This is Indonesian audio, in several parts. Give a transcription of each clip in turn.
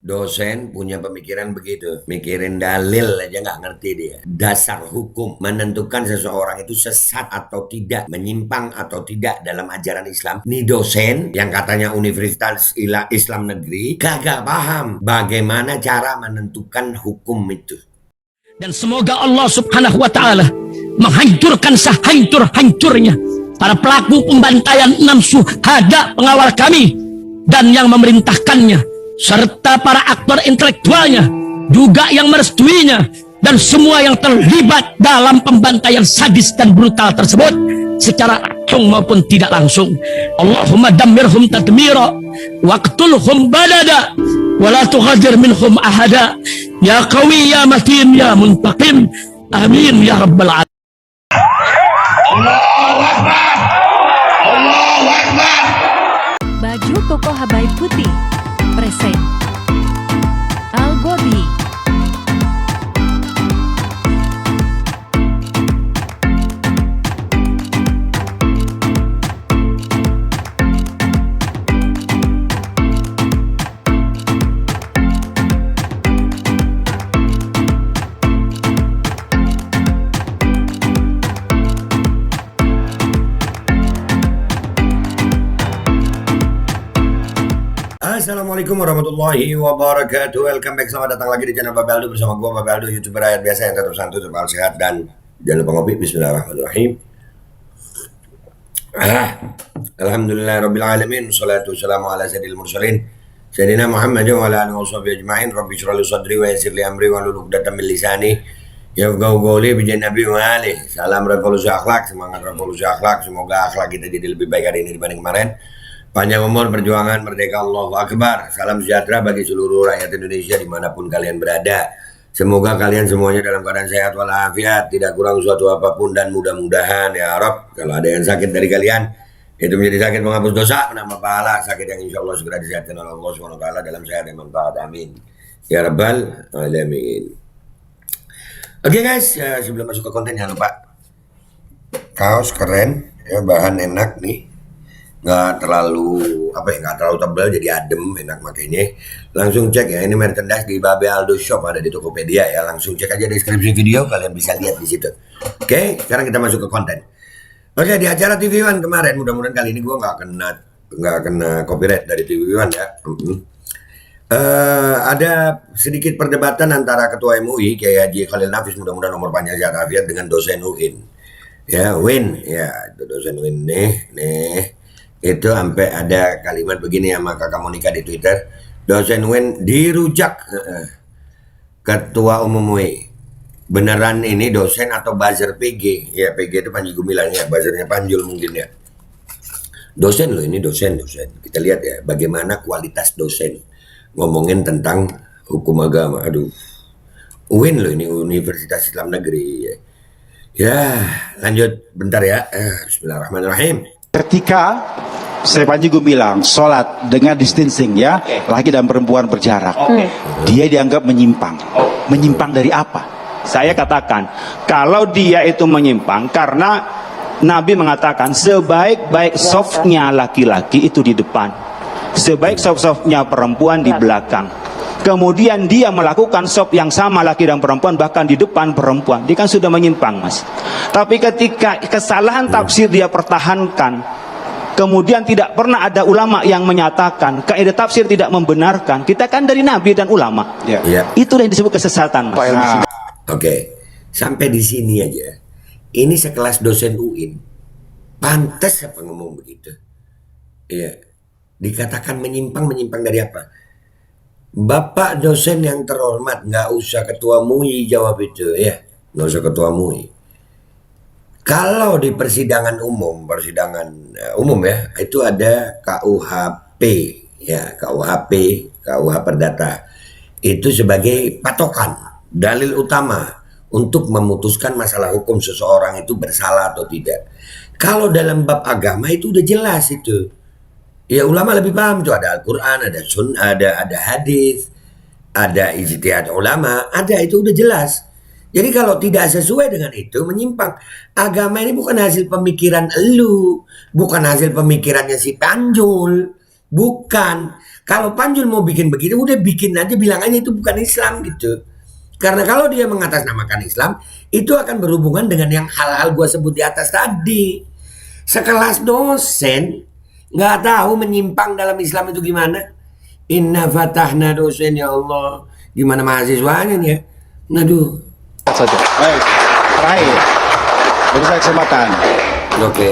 Dosen punya pemikiran begitu, mikirin dalil aja nggak ngerti dia. Dasar hukum menentukan seseorang itu sesat atau tidak, menyimpang atau tidak dalam ajaran Islam. Nih dosen yang katanya Universitas Islam Negeri gagal paham bagaimana cara menentukan hukum itu. Dan semoga Allah Subhanahu wa ta'ala menghancurkan sehancur-hancurnya para pelaku pembantaian 6 syuhada pengawal kami dan yang memerintahkannya, serta para aktor intelektualnya juga yang merestuinya, dan semua yang terlibat dalam pembantaian sadis dan brutal tersebut secara langsung maupun tidak langsung. Allahumma dammirhum tadmira waqtulhum badada wala tughadir minhum ahada ya qawi ya matin ya muntaqim amin ya rabbal alamin. Allahu Akbar, Allahu Akbar. Baju koko Habaib Putih present Al Godi. Assalamualaikum warahmatullahi wabarakatuh. Welcome back, selamat datang lagi di channel Babe Aldo bersama gue Babe Aldo, YouTuber rakyat biasa yang tetap santuy, tetap sehat, dan jangan lupa ngopi. Bismillahirrahmanirrahim. Alhamdulillahirabbil alamin, wassalatu wassalamu ala sayyidil mursalin sayyidina Muhammad wa ala alihi washabihi ajmain. Rabbi shrah li sadri wa yassir li amri wa hlul 'uqdatam min lisani yafqahu qawli bi nabi wa alihi. Salam revolusi akhlak, semangat revolusi akhlak. Semoga akhlak kita jadi lebih baik hari ini dibanding kemarin. Panjang umur, perjuangan, merdeka, Allahu Akbar. Salam sejahtera bagi seluruh rakyat Indonesia dimanapun kalian berada. Semoga kalian semuanya dalam keadaan sehat walafiat, tidak kurang suatu apapun, dan mudah-mudahan ya Rabb, kalau ada yang sakit dari kalian, itu menjadi sakit menghapus dosa, menambah pahala, sakit yang insya Allah segera disehatkan oleh Allah SWT dalam sehat dan manfaat. Amin ya Rabbal Alamin. Oke guys, sebelum masuk ke konten jangan lupa kaos keren ya, bahan enak nih, nggak terlalu nggak terlalu tebal, jadi adem, enak makainya. Langsung cek ya, ini merchandise di Babe Aldo Shop, ada di Tokopedia ya. Langsung cek aja deskripsi video, kalian bisa lihat di situ. Oke, sekarang kita masuk ke konten. Oke, di acara TV One kemarin, mudah-mudahan kali ini gue nggak kena copyright dari TV One ya. Ada sedikit perdebatan antara Ketua MUI Kiai Haji Khalil Nafis, mudah-mudahan nomor panjang sehat afiat, dengan dosen UIN. Ya, UIN ya, itu dosen UIN nih. Itu sampai ada kalimat begini sama Kakak Monika di Twitter, dosen UIN dirujak Ketua Umum UI. Beneran ini dosen atau buzzer PG? Ya, PG itu Panji Gumilang ya, buzzernya Panjul mungkin ya. Dosen loh ini, dosen. Kita lihat ya bagaimana kualitas dosen ngomongin tentang hukum agama. Aduh, UIN loh ini, Universitas Islam Negeri ya. Lanjut bentar ya. Bismillahirrahmanirrahim. Ketika saya Panji Gumilang sholat dengan distancing ya, laki dan perempuan berjarak, dia dianggap menyimpang. Menyimpang dari apa? Saya katakan, kalau dia itu menyimpang karena Nabi mengatakan sebaik-baik softnya laki-laki itu di depan, sebaik soft-softnya perempuan di belakang. Kemudian dia melakukan soft yang sama laki dan perempuan, bahkan di depan perempuan, dia kan sudah menyimpang, Mas. Tapi ketika kesalahan tafsir dia pertahankan, kemudian tidak pernah ada ulama yang menyatakan kaidah tafsir tidak membenarkan, kita kan dari Nabi dan ulama Ya. Itulah yang disebut kesesatan, Mas. Oke, sampai di sini aja. Ini sekelas dosen UIN, pantas apa ngomong begitu? Iya, dikatakan menyimpang dari apa? Bapak dosen yang terhormat, nggak usah ketua MUI jawab itu ya, nggak usah ketua MUI. Kalau di persidangan umum ya, itu ada KUHP ya, KUH Perdata, itu sebagai patokan, dalil utama untuk memutuskan masalah hukum seseorang itu bersalah atau tidak. Kalau dalam bab agama itu udah jelas itu. Ya ulama lebih paham tuh, ada Al-Quran, ada Sunnah, ada hadis, ada ijtihad ulama, ada, itu udah jelas. Jadi kalau tidak sesuai dengan itu menyimpang. Agama ini bukan hasil pemikiran elu, bukan hasil pemikirannya si Panjul, bukan. Kalau Panjul mau bikin begitu, udah bikin aja, bilang aja itu bukan Islam gitu. Karena kalau dia mengatasnamakan Islam, itu akan berhubungan dengan yang hal-hal gue sebut di atas tadi. Sekelas dosen nggak tahu menyimpang dalam Islam itu gimana. Inna fatahna dosen, ya Allah. Gimana mahasiswanya nih ya? Aduh. Baik, terakhir beri saya kesempatan. Oke.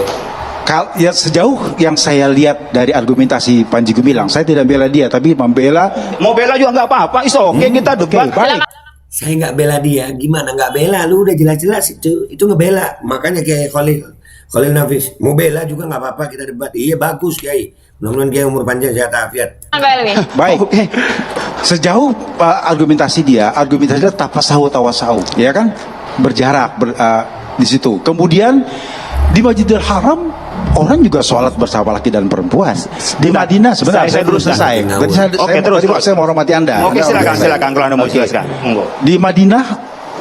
Ya, sejauh yang saya lihat dari argumentasi Panji Gumilang, saya tidak bela dia, tapi membela. Mau bela juga nggak apa-apa, oke, kita debat. Baik. Saya nggak bela dia, gimana nggak bela? Lu udah jelas-jelas itu ngebela. Makanya kayak Khalil Nafis mau bela juga nggak apa-apa, kita debat. Iya bagus Kiai. Mudah-mudahan Kiai umur panjang sehat afiat. Baik. Sejauh argumentasi dia tafasahu tawasau, ya kan? Berjarak di situ. Kemudian di Masjidil Haram orang juga sholat bersama laki dan perempuan. Di Madinah sebentar, saya dulu selesai. Oke, terus. Saya mau hormati Anda. Oke, silakan kalau Anda mau jelaskan. Di Madinah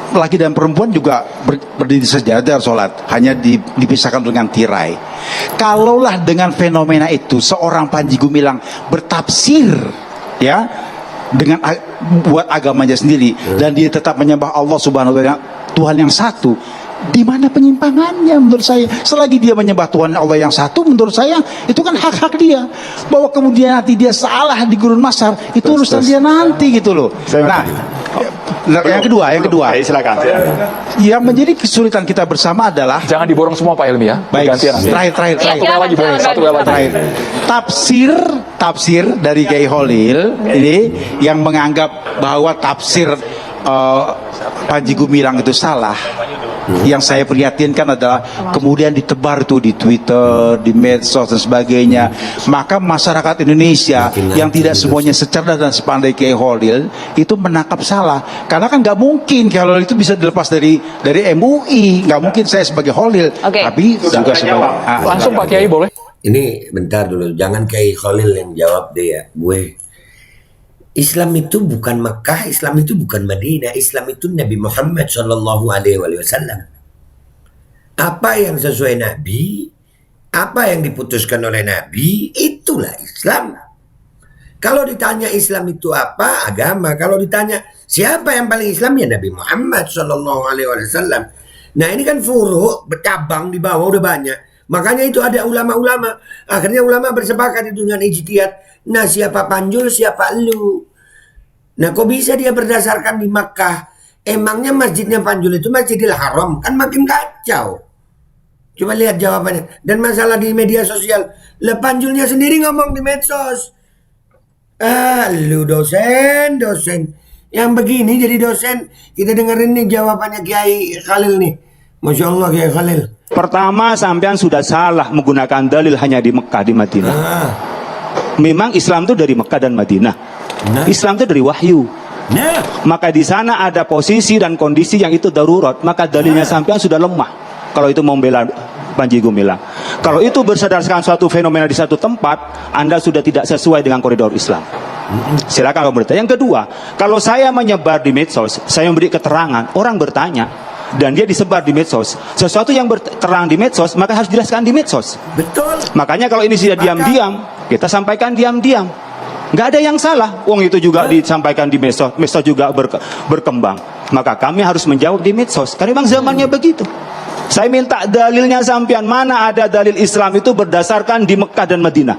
laki dan perempuan juga berdiri sejajar sholat, hanya dipisahkan dengan tirai. Kalaulah dengan fenomena itu seorang Panji Gumilang bertafsir, ya, dengan buat agamanya sendiri, dan dia tetap menyembah Allah Subhanahu wa Ta'ala, Tuhan yang satu, di mana penyimpangannya menurut saya? Selagi dia menyembah Tuhan Allah yang satu, menurut saya itu kan hak-hak dia. Bahwa kemudian nanti dia salah di gurun masar, itu urusan dia nanti gitu loh. Nah, yang kedua, Silakan. yang menjadi kesulitan kita bersama adalah, Jangan diborong semua Pak Helmi ya. baik, Gantian nanti. terakhir. Satu lagi. Terakhir. Tafsir dari Kiai Khalil ini yang menganggap bahwa tafsir Panji Gumilang itu salah. Yang saya prihatinkan adalah kemudian ditebar tuh di Twitter, di medsos dan sebagainya. Maka masyarakat Indonesia yang tidak semuanya secerdas dan sepandai Kiai Khalil itu menangkap salah. Karena kan nggak mungkin kalau itu bisa dilepas dari MUI. Nggak mungkin saya sebagai Khalil, tapi juga sebagai Langsung Pak Kiai boleh? Ini bentar dulu, jangan Kiai Khalil yang jawab deh ya. Islam itu bukan Mekah, Islam itu bukan Madinah, Islam itu Nabi Muhammad Shallallahu Alaihi Wasallam. Apa yang sesuai Nabi, apa yang diputuskan oleh Nabi, itulah Islam. Kalau ditanya Islam itu apa, agama. Kalau ditanya siapa yang paling Islam, ya Nabi Muhammad Shallallahu Alaihi Wasallam. Nah ini kan furu, bercabang di bawah udah banyak. Makanya itu ada ulama-ulama. Akhirnya ulama bersepakat itu dengan ijtihad. Nah siapa Panjul, siapa lu? Nah kok bisa dia berdasarkan di Makkah? Emangnya masjidnya Panjul itu Masjidil Haram? Kan makin kacau. Coba lihat jawabannya. Dan masalah di media sosial, lah Panjulnya sendiri ngomong di medsos. Lu dosen. Yang begini jadi dosen. Kita dengerin nih jawabannya Kiai Khalil nih. Masya Allah Kiai Khalil. Pertama, sampean sudah salah menggunakan dalil hanya di Mekah, di Madinah. Memang Islam itu dari Mekah dan Madinah. Islam itu dari wahyu. Maka di sana ada posisi dan kondisi yang itu darurat. Maka dalilnya sampean sudah lemah. Kalau itu membela Panji Gumilang. Kalau itu berdasarkan suatu fenomena di satu tempat, Anda sudah tidak sesuai dengan koridor Islam. Silakan kamu bertanya. Yang kedua, kalau saya menyebar di medsos, saya memberi keterangan, orang bertanya, dan dia disebar di medsos, sesuatu yang terang di medsos, maka harus dijelaskan di medsos. Betul. Makanya kalau ini sudah diam-diam, kita sampaikan diam-diam. Nggak ada yang salah. Wong itu juga disampaikan di medsos, medsos juga berkembang. Maka kami harus menjawab di medsos, karena memang zamannya begitu. Saya minta dalilnya sampean, mana ada dalil Islam itu berdasarkan di Mekah dan Madinah,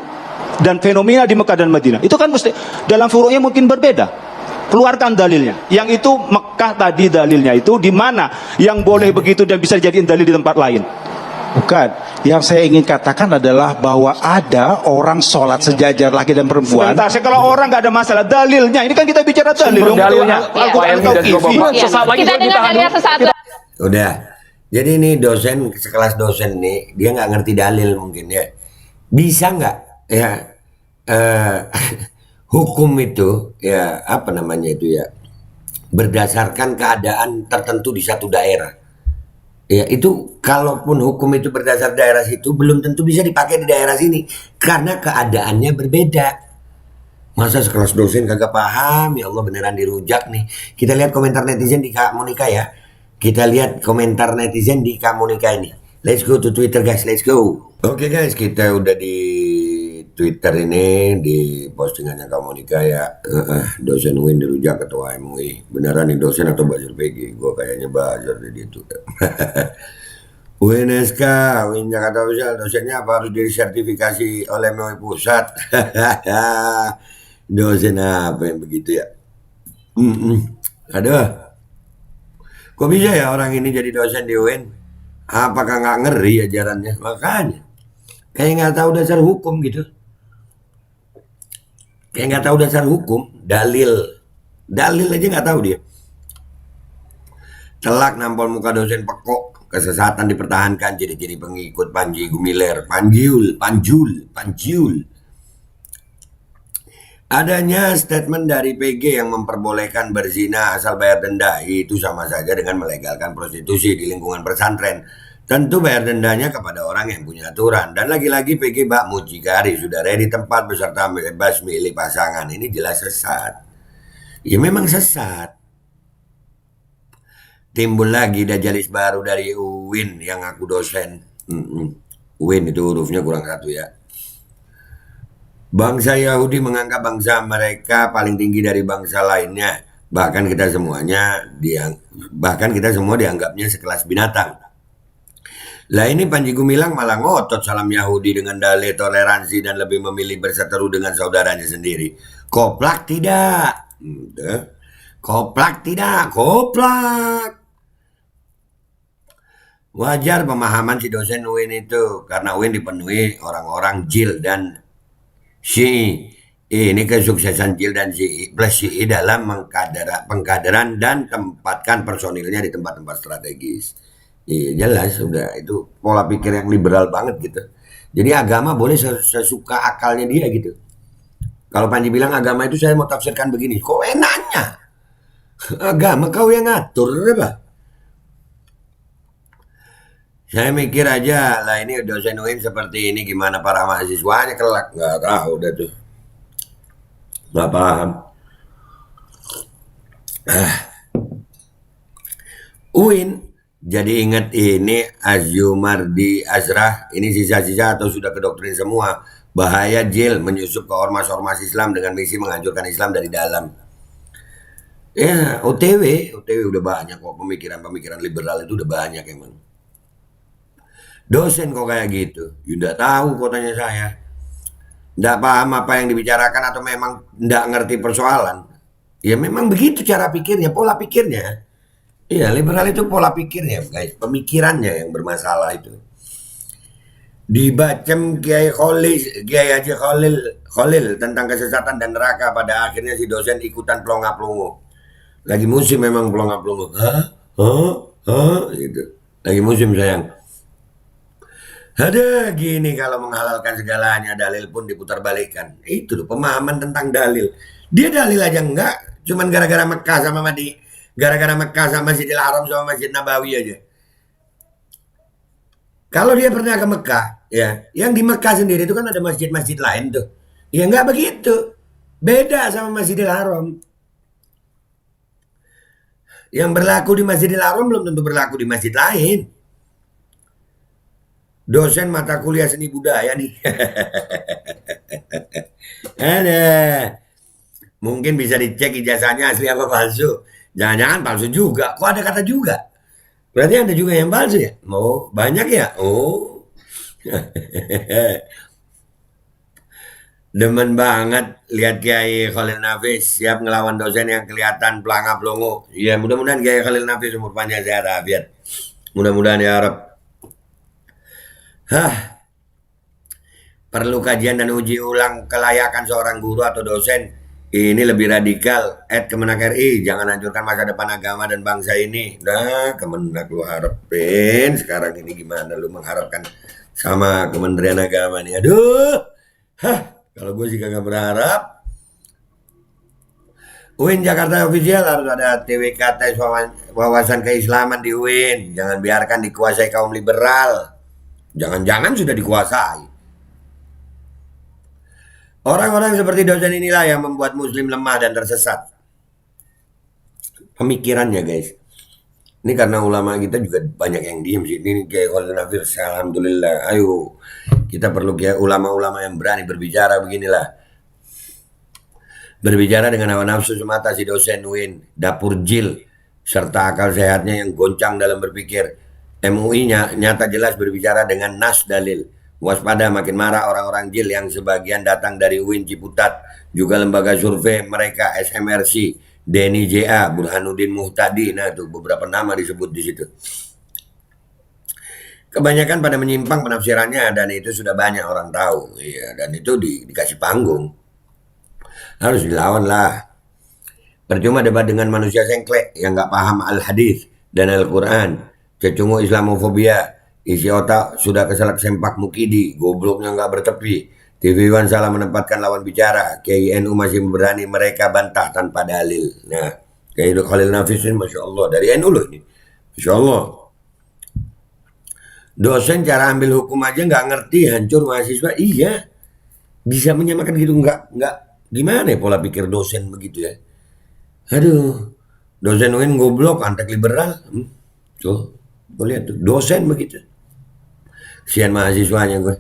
dan fenomena di Mekah dan Madinah. Itu kan mesti dalam furu'nya mungkin berbeda. Keluarkan dalilnya. Yang itu Mekah tadi dalilnya itu di mana yang boleh begitu dan bisa dijadiin dalil di tempat lain. Bukan. Yang saya ingin katakan adalah bahwa ada orang sholat sejajar laki dan perempuan. Sebentar, kalau orang nggak ada masalah dalilnya. Ini kan kita bicara dalil. Dalilnya. Al-Quran atau TV. Kita dengar dalilnya sesaat. Udah. Jadi ini dosen, sekelas dosen nih, dia nggak ngerti dalil mungkin ya. Bisa nggak ya hukum itu ya apa namanya itu ya berdasarkan keadaan tertentu di satu daerah. Ya itu kalaupun hukum itu berdasar daerah situ belum tentu bisa dipakai di daerah sini karena keadaannya berbeda. Masa sekelas dosen kagak paham, ya Allah beneran dirujak nih. Kita lihat komentar netizen di Kak Monika ya. Kita lihat komentar netizen di Kak Monika ini. Let's go to Twitter guys, let's go. Oke guys, kita udah di Twitter ini di postingannya Kak Monica ya, dosen UIN dirujak ketua MUI. Beneran nih dosen atau buzzer PG? Gue kayaknya buzzer di itu. UNSK, UIN Jakarta Official, dosennya apa harus disertifikasi oleh MUI Pusat? Dosen apa yang begitu ya? Aduh, kok bisa ya orang ini jadi dosen di UIN? Apakah nggak ngeri ajarannya? Makanya, kayak nggak tahu dasar hukum gitu. Kayak nggak tahu dasar hukum, dalil aja nggak tahu dia. Telak nampol muka dosen pekok, kesesatan dipertahankan, ciri-ciri pengikut Panji Gumilar, Panjul. Adanya statement dari PG yang memperbolehkan berzina asal bayar denda, itu sama saja dengan melegalkan prostitusi di lingkungan pesantren. Tentu bayar dendanya kepada orang yang punya aturan. Dan lagi-lagi PG bak mucikari sudah ready tempat beserta bebas milih pasangan. Ini jelas sesat. Ya memang sesat. Timbul lagi dajalis baru dari UIN yang aku dosen. UIN itu hurufnya kurang satu ya. Bangsa Yahudi menganggap bangsa mereka paling tinggi dari bangsa lainnya. Bahkan kita semua dianggapnya sekelas binatang. Lah ini Panji Gumilang malah ngotot salam Yahudi dengan dalih toleransi dan lebih memilih berseteru dengan saudaranya sendiri. Koplak tidak. Koplak. Wajar pemahaman si dosen UIN itu karena UIN dipenuhi orang-orang jil dan Syi'i. Ini kesuksesan Jil dan Syi'i plus Syi'i dalam pengkaderan dan tempatkan personilnya di tempat-tempat strategis. Iya jelas sudah itu pola pikir yang liberal banget gitu. Jadi agama boleh sesuka akalnya dia gitu. Kalau Panji bilang agama itu saya mau tafsirkan begini, kok enaknya? Agama kau yang ngatur apa? Saya mikir aja lah ini dosen UIN seperti ini gimana para mahasiswanya kelak, nggak tahu udah tuh, nggak paham. UIN jadi inget ini Azyumardi Azrah, ini sisa-sisa atau sudah kedoktrin semua. Bahaya Jil menyusup ke ormas-ormas Islam dengan misi menghancurkan Islam dari dalam. Ya OTW udah banyak kok, pemikiran liberal itu udah banyak emang. Dosen kok kayak gitu, udah tahu kotanya saya. Nggak paham apa yang dibicarakan atau memang nggak ngerti persoalan. Ya memang begitu cara pikirnya, pola pikirnya. Iya liberal itu pola pikirnya guys, pemikirannya yang bermasalah itu. Dibacem Kiai Haji Khalil tentang kesesatan dan neraka, pada akhirnya si dosen ikutan pelongo-pelongo. Lagi musim memang pelongo-pelongo. Gitu. Lagi musim sayang. Ada gini kalau menghalalkan segalanya, dalil pun diputar balikan. Itu loh pemahaman tentang dalil. Dia dalil aja enggak, cuman gara-gara Mekah sama Masjidil Haram sama Masjid Nabawi aja. Kalau dia pernah ke Mekah, ya, yang di Mekah sendiri itu kan ada masjid-masjid lain tuh. Ya enggak begitu. Beda sama Masjidil Haram. Yang berlaku di Masjidil Haram belum tentu berlaku di masjid lain. Dosen mata kuliah seni budaya nih. Ada. Mungkin bisa dicek ijazahnya asli apa palsu. Jangan-jangan palsu juga. Kok ada kata juga? Berarti ada juga yang palsu ya? Oh, banyak ya? Oh. Demen banget lihat Kiai Khalil Nafis siap ngelawan dosen yang kelihatan pelanga-pelongo. Ya mudah-mudahan Kiai Khalil Nafis umur panjang sehat afiat. Mudah-mudahan ya Arab. Perlu kajian dan uji ulang kelayakan seorang guru atau dosen. Ini lebih radikal. Kemenak RI, jangan hancurkan masa depan agama dan bangsa ini. Nah, Kemenak lu harapin sekarang ini gimana lu mengharapkan sama Kementerian Agama nih? Aduh, kalau gue sih kagak berharap. UIN Jakarta Official harus ada TWK tes wawasan keislaman di UIN. Jangan biarkan dikuasai kaum liberal. Jangan-jangan sudah dikuasai. Orang-orang seperti dosen inilah yang membuat muslim lemah dan tersesat. Pemikirannya guys. Ini karena ulama kita juga banyak yang diem sih. Ini kayak Khalil Nafis, alhamdulillah. Ayo Kita perlu ulama-ulama yang berani berbicara beginilah. Berbicara dengan hawa nafsu semata si dosen UIN, dapur jil, serta akal sehatnya yang goncang dalam berpikir. MUI-nya nyata jelas berbicara dengan nas dalil. Waspada makin marah orang-orang jil yang sebagian datang dari UIN Ciputat, juga lembaga survei mereka SMRC, Denny JA, Burhanuddin Muhtadi. Nah, itu beberapa nama disebut di situ. Kebanyakan pada menyimpang penafsirannya dan itu sudah banyak orang tahu. Iya, dan itu dikasih panggung. Harus dilawan lah. Percuma debat dengan manusia sengklek yang nggak paham al-hadis dan Al-Quran. Cecungu Islamofobia. Isi otak sudah keselak sempak mukidi, gobloknya nggak bertepi. TV One salah menempatkan lawan bicara. KINU masih berani mereka bantah tanpa dalil. Nah, kayak Khalil Nafis ini, Masya Allah. Dari NU loh ini. Masya Allah. Dosen cara ambil hukum aja nggak ngerti, hancur mahasiswa. Iya. Bisa menyamakan gitu, nggak. Gimana ya pola pikir dosen begitu ya? Aduh. Dosen UIN goblok, antek liberal. Tuh, gue lihat tuh. Dosen begitu. Kesian mahasiswanya gue.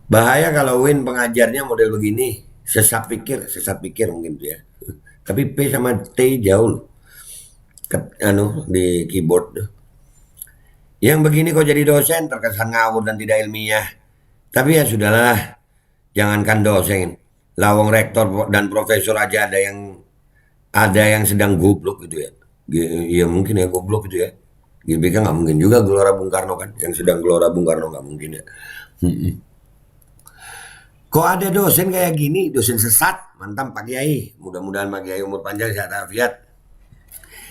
Bahaya kalau UIN pengajarnya model begini. Sesat pikir mungkin tuh ya. Tapi P sama T jauh loh. Di keyboard tuh. Yang begini kok jadi dosen terkesan ngawur dan tidak ilmiah. Tapi ya sudahlah. Jangankan dosen. Lawang rektor dan profesor aja ada yang sedang goblok gitu ya. Ya mungkin ya goblok gitu ya. GBK nggak mungkin juga Gelora Bung Karno kan, yang sedang Gelora Bung Karno nggak mungkin ya. Kok ada dosen kayak gini, dosen sesat, mantap Pak Kiai. Mudah-mudahan Pak Kiai umur panjang sehat afiat.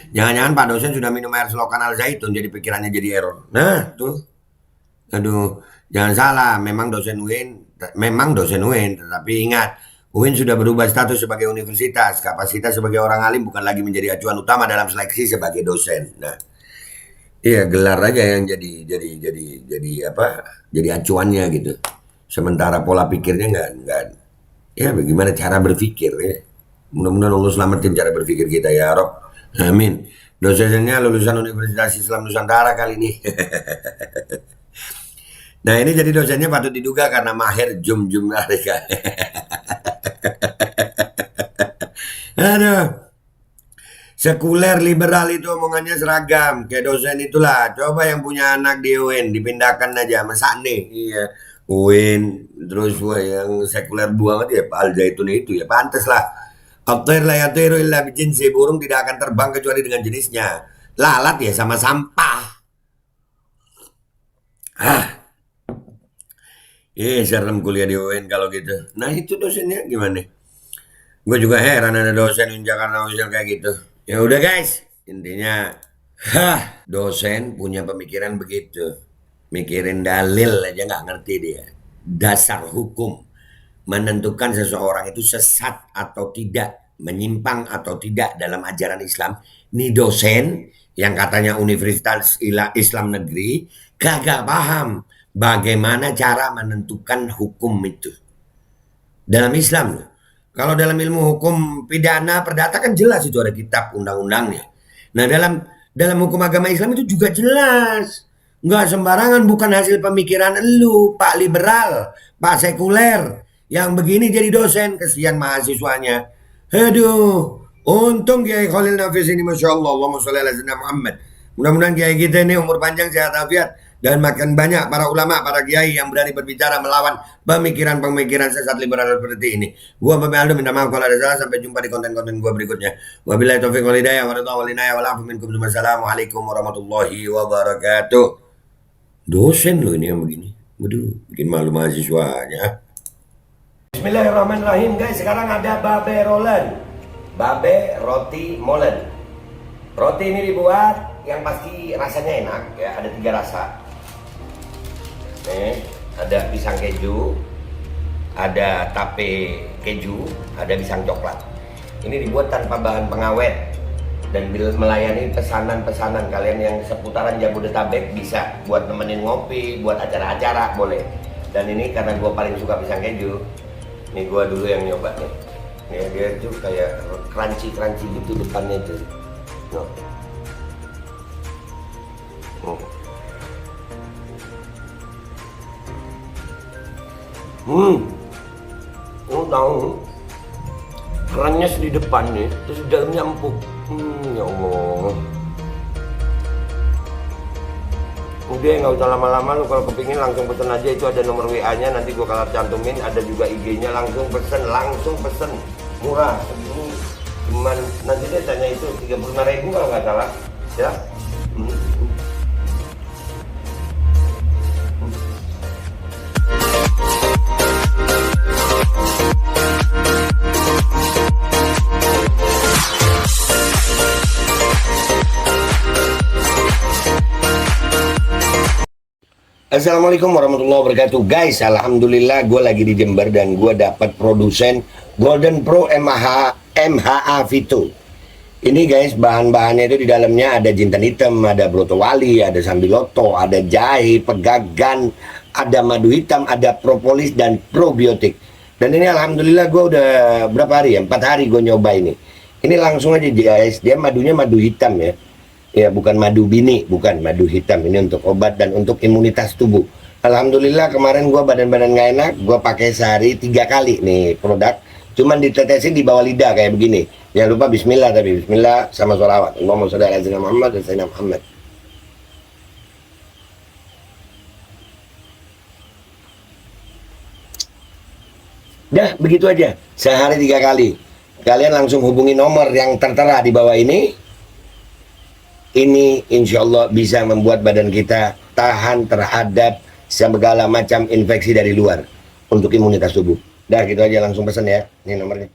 Jangan-jangan Pak dosen sudah minum air selokan Al Zaitun jadi pikirannya jadi error. Nah tuh, aduh, jangan salah, memang dosen UIN, tetapi ingat. UIN sudah berubah status sebagai universitas, kapasitas sebagai orang alim bukan lagi menjadi acuan utama dalam seleksi sebagai dosen. Nah, iya gelar aja yang jadi acuannya gitu. Sementara pola pikirnya nggak. Ya bagaimana cara berpikir ya. Mudah-mudahan Allah selamatin cara berpikir kita ya Rob. Amin. Dosennya lulusan Universitas Islam Nusantara kali ini. Nah ini jadi dosennya patut diduga karena mahir jum mereka. Aduh. Sekuler liberal itu omongannya seragam. Kayak dosen itulah. Coba yang punya anak di UIN dipindahkan aja sama Sakne. Iya. UIN terus yang sekuler banget ya Pak Al Zaitun itu ya pantas lah. At-tayr la yatiru illa bijinsi. Burung tidak akan terbang kecuali dengan jenisnya. Lalat ya sama sampah. Serem kuliah di UIN kalau gitu. Nah itu dosennya gimana? Gue juga heran ada dosen di Jakarta kayak gitu. Ya udah guys, intinya dosen punya pemikiran begitu. Mikirin dalil aja nggak ngerti dia. Dasar hukum menentukan seseorang itu sesat atau tidak, menyimpang atau tidak dalam ajaran Islam. Ini dosen yang katanya Universitas Islam Negeri kagak paham bagaimana cara menentukan hukum itu dalam Islam loh. Kalau dalam ilmu hukum pidana perdata kan jelas itu ada kitab undang-undangnya. Nah dalam hukum agama Islam itu juga jelas. Nggak sembarangan, bukan hasil pemikiran lu Pak liberal, Pak sekuler. Yang begini jadi dosen, kesian mahasiswanya. Aduh, untung Kiai Khalil Nafis ini Masya Allah, Allahumma sholli ala sayyidina Muhammad. Mudah-mudahan Kiai kita ini umur panjang sehat afiat. Dan makin banyak para ulama, para kiai yang berani berbicara melawan pemikiran-pemikiran sesat liberal seperti ini. Gua Bapak Aldo minta maaf kalau ada salah. Sampai jumpa di konten-konten gua berikutnya. Wabillahi taufiq wal hidayah warahmatullahi wabarakatuh. Wassalamualaikum warahmatullahi wabarakatuh. Dosen loh ini yang begini. Waduh, bikin malu mahasiswanya. Bismillahirrahmanirrahim guys. Sekarang ada babe rolen, babe roti molen. Roti ini dibuat yang pasti rasanya enak ya. Ada 3 rasa. Nih, ada pisang keju, ada tape keju, ada pisang coklat. Ini dibuat tanpa bahan pengawet dan melayani pesanan-pesanan kalian yang seputaran Jabodetabek bisa buat nemenin ngopi, buat acara-acara boleh. Dan ini karena gue paling suka pisang keju, ini gue dulu yang nyoba nih. Nih dia tuh kayak crunchy gitu depannya tuh. Lu tahu kerennya di depan nih, terus di dalamnya empuk. Ya Allah. Udah nggak usah lama-lama, lu kalau kepingin langsung pesen aja, itu ada nomor WA-nya, nanti gua kalau cantumin, ada juga IG-nya, langsung pesen, murah. Segini cuman nanti dia tanya itu 35.000 kalau nggak salah, ya. Assalamualaikum warahmatullahi wabarakatuh. Guys, alhamdulillah gue lagi di Jember dan gue dapat produsen Golden Pro MHA Vito. Ini guys, bahan-bahannya itu di dalamnya ada jintan hitam, ada broto wali, ada sambiloto, ada jahe, pegagan, ada madu hitam, ada propolis dan probiotik. Dan ini alhamdulillah gue udah berapa hari ya? 4 hari gue nyoba ini. Ini langsung aja guys, dia madunya madu hitam ya. Ya, bukan madu bini, bukan madu hitam. Ini untuk obat dan untuk imunitas tubuh. Alhamdulillah kemarin gua badan-badan nggak enak, gua pakai sehari 3 kali nih produk. Cuman ditetesin di bawah lidah kayak begini. Jangan lupa bismillah, tapi bismillah sama sholawat. Allahumma sholli ala sayyidina Muhammad dan sayyidina Muhammad. Dah, begitu aja. Sehari 3 kali. Kalian langsung hubungi nomor yang tertera di bawah ini. Ini insya Allah bisa membuat badan kita tahan terhadap segala macam infeksi dari luar untuk imunitas tubuh. Dah gitu aja, langsung pesan ya. Ini nomornya.